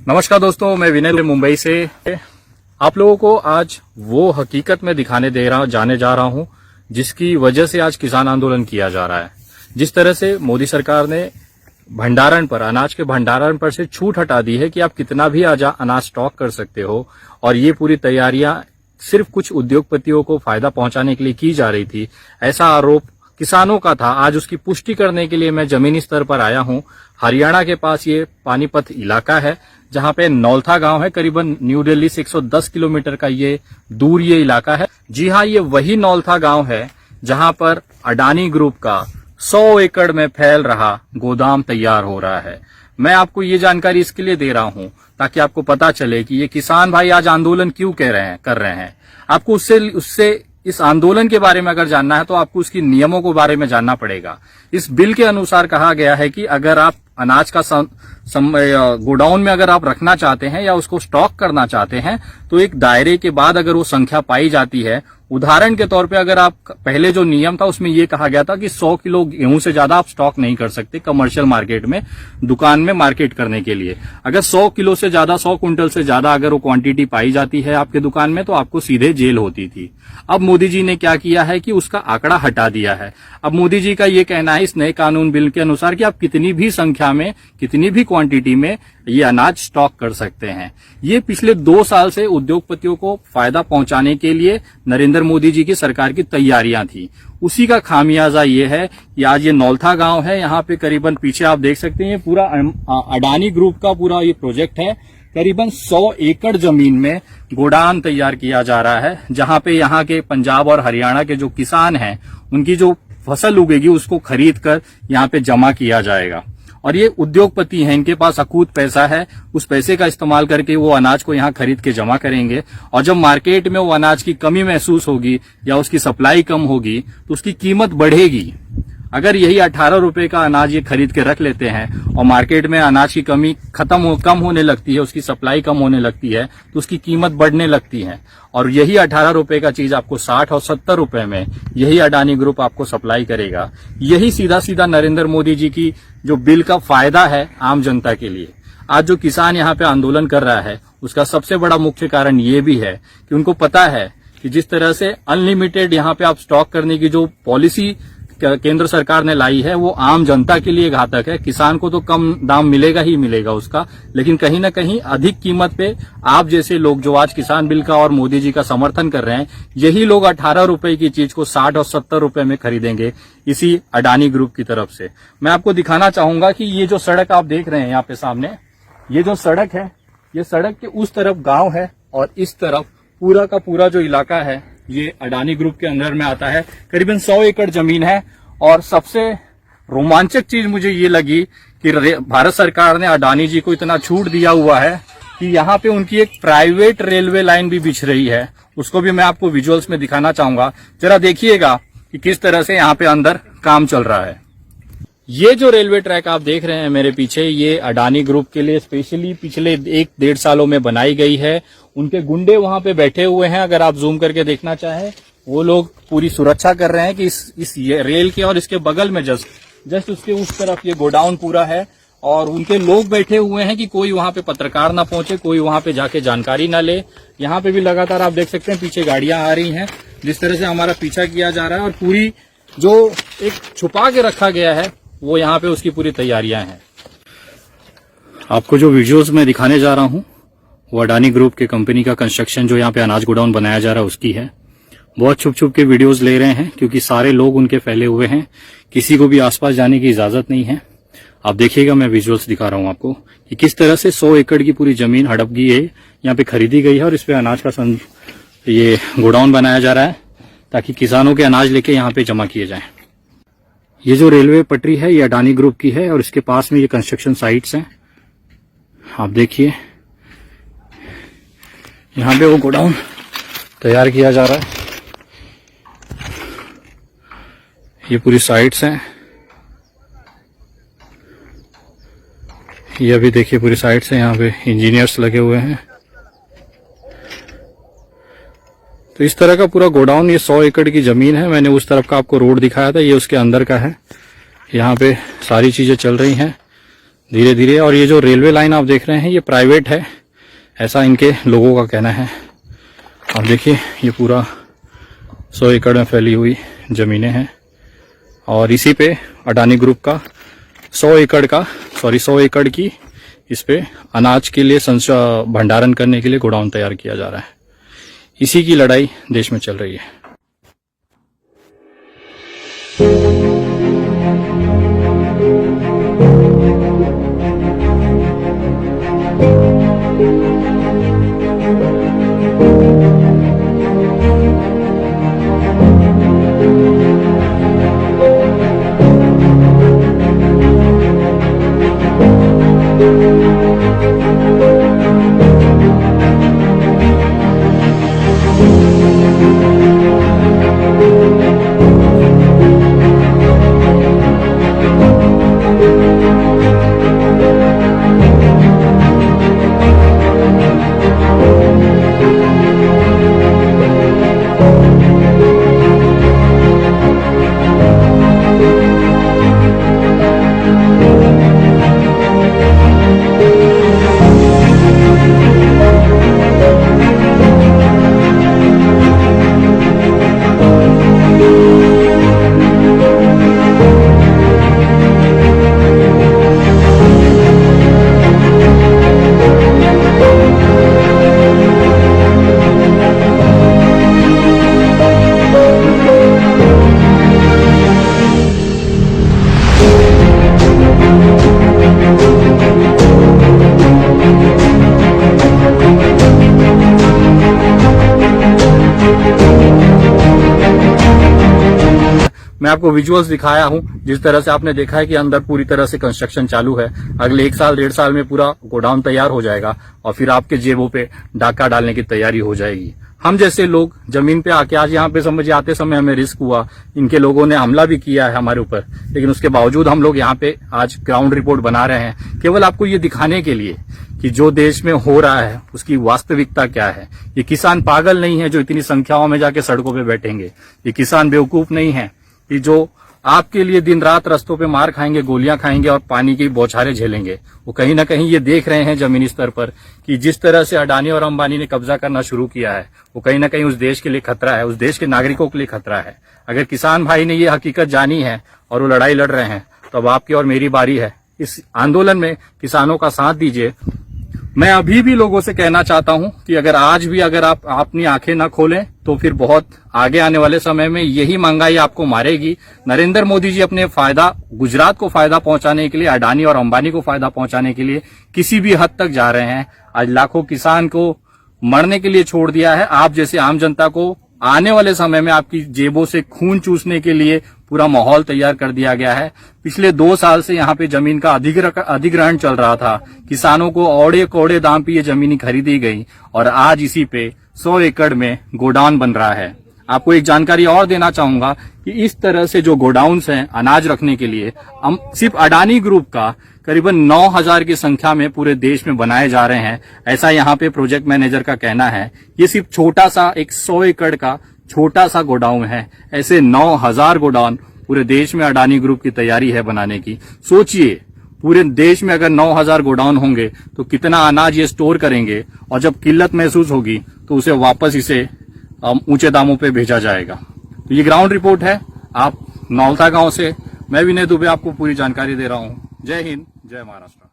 नमस्कार दोस्तों, मैं विनय मुंबई से आप लोगों को आज वो हकीकत में दिखाने जाने जा रहा हूं जिसकी वजह से आज किसान आंदोलन किया जा रहा है। जिस तरह से मोदी सरकार ने भंडारण पर, अनाज के भंडारण पर से छूट हटा दी है कि आप कितना भी अनाज स्टॉक कर सकते हो, और ये पूरी तैयारियां सिर्फ कुछ उद्योगपतियों को फायदा पहुंचाने के लिए की जा रही थी, ऐसा आरोप किसानों का था। आज उसकी पुष्टि करने के लिए मैं जमीनी स्तर पर आया हूं। हरियाणा के पास ये पानीपत इलाका है जहां पे नौलथा गांव है। करीबन न्यू दिल्ली से 110 किलोमीटर का ये दूर ये इलाका है। जी हां, ये वही नौलथा गांव है जहां पर अडानी ग्रुप का 100 एकड़ में फैल रहा गोदाम तैयार हो रहा है। मैं आपको ये जानकारी इसके लिए दे रहा हूं ताकि आपको पता चले कि ये किसान भाई आज आंदोलन क्यों कर रहे हैं। आपको उससे इस आंदोलन के बारे में अगर जानना है तो आपको उसकी नियमों के बारे में जानना पड़ेगा। इस बिल के अनुसार कहा गया है कि अगर आप अनाज का गोडाउन में अगर आप रखना चाहते हैं या उसको स्टॉक करना चाहते हैं तो एक दायरे के बाद अगर वो संख्या पाई जाती है, उदाहरण के तौर पे अगर आप पहले जो नियम था उसमें ये कहा गया था कि 100 किलो गेहूं से ज्यादा आप स्टॉक नहीं कर सकते कमर्शियल मार्केट में, दुकान में मार्केट करने के लिए। अगर 100 किलो से ज्यादा, 100 क्विंटल से ज्यादा अगर वो क्वांटिटी पाई जाती है आपके दुकान में तो आपको सीधे जेल होती थी। अब मोदी जी ने क्या किया है कि उसका आंकड़ा हटा दिया है। अब मोदी जी का ये कहना है इस नए कानून बिल के अनुसार कि आप कितनी भी संख्या में, कितनी भी क्वांटिटी में ये अनाज स्टॉक कर सकते हैं। ये पिछले 2 साल से उद्योगपतियों को फायदा पहुंचाने के लिए नरेंद्र मोदी जी की सरकार की तैयारियां थी। उसी का खामियाजा ये है कि आज ये नौलथा गांव है, यहाँ पे करीबन पीछे आप देख सकते हैं पूरा अडानी ग्रुप का पूरा ये प्रोजेक्ट है। करीबन 100 एकड़ जमीन में गोडाउन तैयार किया जा रहा है, जहां पे यहाँ के पंजाब और हरियाणा के जो किसान हैं उनकी जो फसल उगेगी उसको खरीद कर यहाँ पे जमा किया जाएगा। और ये उद्योगपति हैं, इनके पास अकूत पैसा है, उस पैसे का इस्तेमाल करके वो अनाज को यहाँ खरीद के जमा करेंगे। और जब मार्केट में वो अनाज की कमी महसूस होगी या उसकी सप्लाई कम होगी तो उसकी कीमत बढ़ेगी। अगर यही 18 रुपए का अनाज ये खरीद के रख लेते हैं और मार्केट में अनाज की कमी कम होने लगती है, उसकी सप्लाई कम होने लगती है तो उसकी कीमत बढ़ने लगती है। और यही 18 रुपए का चीज आपको 60 और 70 रुपए में यही अडानी ग्रुप आपको सप्लाई करेगा। यही सीधा सीधा नरेंद्र मोदी जी की जो बिल का फायदा है आम जनता के लिए। आज जो किसान यहाँ पे आंदोलन कर रहा है उसका सबसे बड़ा मुख्य कारण ये भी है कि उनको पता है कि जिस तरह से अनलिमिटेड यहाँ पे आप स्टॉक करने की जो पॉलिसी केंद्र सरकार ने लाई है वो आम जनता के लिए घातक है। किसान को तो कम दाम मिलेगा ही मिलेगा उसका, लेकिन कहीं ना कहीं अधिक कीमत पे आप जैसे लोग जो आज किसान बिल का और मोदी जी का समर्थन कर रहे हैं, यही लोग 18 रुपए की चीज को 60 और 70 रुपए में खरीदेंगे इसी अडानी ग्रुप की तरफ से। मैं आपको दिखाना चाहूंगा कि ये जो सड़क आप देख रहे हैं यहाँ पे सामने, ये जो सड़क है, ये सड़क के उस तरफ गाँव है और इस तरफ पूरा का पूरा जो इलाका है ये अडानी ग्रुप के अंदर में आता है। करीबन 100 एकड़ जमीन है। और सबसे रोमांचक चीज मुझे ये लगी कि भारत सरकार ने अडानी जी को इतना छूट दिया हुआ है कि यहाँ पे उनकी एक प्राइवेट रेलवे लाइन भी बिछ रही है। उसको भी मैं आपको विजुअल्स में दिखाना चाहूंगा, जरा देखिएगा कि किस तरह से यहाँ पे अंदर काम चल रहा है। ये जो रेलवे ट्रैक आप देख रहे हैं मेरे पीछे, ये अडानी ग्रुप के लिए स्पेशली पिछले 1-1.5 सालों में बनाई गई है। उनके गुंडे वहां पे बैठे हुए हैं, अगर आप जूम करके देखना चाहें वो लोग पूरी सुरक्षा कर रहे हैं कि इस रेल के और इसके बगल में जस्ट उसके उस तरफ ये गोडाउन पूरा है और उनके लोग बैठे हुए हैं कि कोई वहां पे पत्रकार ना पहुंचे, कोई वहां पे जाके जानकारी ना ले। यहाँ पे भी लगातार आप देख सकते हैं पीछे गाड़ियां आ रही हैं, जिस तरह से हमारा पीछा किया जा रहा है और पूरी जो एक छुपा के रखा गया है वो यहाँ पे उसकी पूरी तैयारियां हैं। आपको जो विजुअल्स में दिखाने जा रहा हूँ वो अडानी ग्रुप के कंपनी का कंस्ट्रक्शन जो यहाँ पे अनाज गोडाउन बनाया जा रहा है उसकी है। बहुत छुप छुप के वीडियोस ले रहे हैं क्योंकि सारे लोग उनके फैले हुए हैं, किसी को भी आसपास जाने की इजाजत नहीं है। आप देखिएगा, मैं विजुअल्स दिखा रहा हूँ आपको कि किस तरह से 100 एकड़ की पूरी जमीन हड़प गई है, यहाँ पे खरीदी गई है और इस पे अनाज का ये गोडाउन बनाया जा रहा है ताकि किसानों के अनाज लेके यहाँ पे जमा किए जाए। ये जो रेलवे पटरी है ये अडानी ग्रुप की है और इसके पास में ये कंस्ट्रक्शन साइट्स हैं। आप देखिए यहाँ पे वो गोडाउन तैयार किया जा रहा है। ये पूरी साइट्स हैं, ये अभी देखिए पूरी साइट्स हैं, यहाँ पे इंजीनियर्स लगे हुए हैं। तो इस तरह का पूरा गोडाउन, ये 100 एकड़ की जमीन है। मैंने उस तरफ का आपको रोड दिखाया था, ये उसके अंदर का है। यहाँ पे सारी चीजें चल रही हैं। धीरे धीरे। और ये जो रेलवे लाइन आप देख रहे हैं ये प्राइवेट है, ऐसा इनके लोगों का कहना है। आप देखिए ये पूरा 100 एकड़ में फैली हुई जमीनें हैं और इसी पे अडानी ग्रुप का 100 एकड़ की इस पे अनाज के लिए भंडारण करने के लिए गोडाउन तैयार किया जा रहा है। इसी की लड़ाई देश में चल रही है। मैं आपको विजुअल्स दिखाया हूं। जिस तरह से आपने देखा है कि अंदर पूरी तरह से कंस्ट्रक्शन चालू है। अगले 1 साल 1.5 साल में पूरा गोडाउन तैयार हो जाएगा और फिर आपके जेबों पे डाका डालने की तैयारी हो जाएगी। हम जैसे लोग जमीन पे आके आज यहाँ पे समझिए आते समय हमें रिस्क हुआ, इनके लोगों ने हमला भी किया है हमारे ऊपर, लेकिन उसके बावजूद हम लोग यहाँ पे आज ग्राउंड रिपोर्ट बना रहे हैं, केवल आपको ये दिखाने के लिए कि जो देश में हो रहा है उसकी वास्तविकता क्या है। ये किसान पागल नहीं है जो इतनी संख्याओं में जाके सड़कों पे बैठेंगे। ये किसान बेवकूफ नहीं है कि जो आपके लिए दिन रात रस्तों पे मार खाएंगे, गोलियां खाएंगे और पानी की बौछारें झेलेंगे। वो कहीं ना कहीं ये देख रहे हैं जमीनी स्तर पर कि जिस तरह से अडानी और अंबानी ने कब्जा करना शुरू किया है वो कहीं ना कहीं उस देश के लिए खतरा है, उस देश के नागरिकों के लिए खतरा है। अगर किसान भाई ने ये हकीकत जानी है और वो लड़ाई लड़ रहे हैं तो अब आपकी और मेरी बारी है। इस आंदोलन में किसानों का साथ दीजिए। मैं अभी भी लोगों से कहना चाहता हूं कि अगर आज भी अगर आप अपनी आंखें न खोलें तो फिर बहुत आगे आने वाले समय में यही महंगाई आपको मारेगी। नरेंद्र मोदी जी अपने फायदा, गुजरात को फायदा पहुंचाने के लिए, अडानी और अंबानी को फायदा पहुंचाने के लिए किसी भी हद तक जा रहे हैं। आज लाखों किसान को मरने के लिए छोड़ दिया है। आप जैसे आम जनता को आने वाले समय में आपकी जेबों से खून चूसने के लिए पूरा माहौल तैयार कर दिया गया है। पिछले 2 साल से यहाँ पे जमीन का अधिग्रहण चल रहा था। किसानों को औड़े कोड़े दाम पे ये जमीन खरीदी गई और आज इसी पे 100 एकड़ में गोडाउन बन रहा है। आपको एक जानकारी और देना चाहूंगा कि इस तरह से जो गोडाउन्स हैं अनाज रखने के लिए, हम सिर्फ अडानी ग्रुप का करीबन 9000 की संख्या में पूरे देश में बनाए जा रहे हैं, ऐसा यहाँ पे प्रोजेक्ट मैनेजर का कहना है। ये सिर्फ छोटा सा एक 100 एकड़ का छोटा सा गोडाउन है। ऐसे 9000 गोडाउन पूरे देश में अडानी ग्रुप की तैयारी है बनाने की। सोचिए पूरे देश में अगर 9000 गोडाउन होंगे तो कितना अनाज ये स्टोर करेंगे और जब किल्लत महसूस होगी तो उसे वापस इसे ऊंचे दामों पे भेजा जाएगा। तो ये ग्राउंड रिपोर्ट है आप नौलता गांव से। मैं विनय दुबे आपको पूरी जानकारी दे रहा हूं। जय हिंद, जय महाराष्ट्र।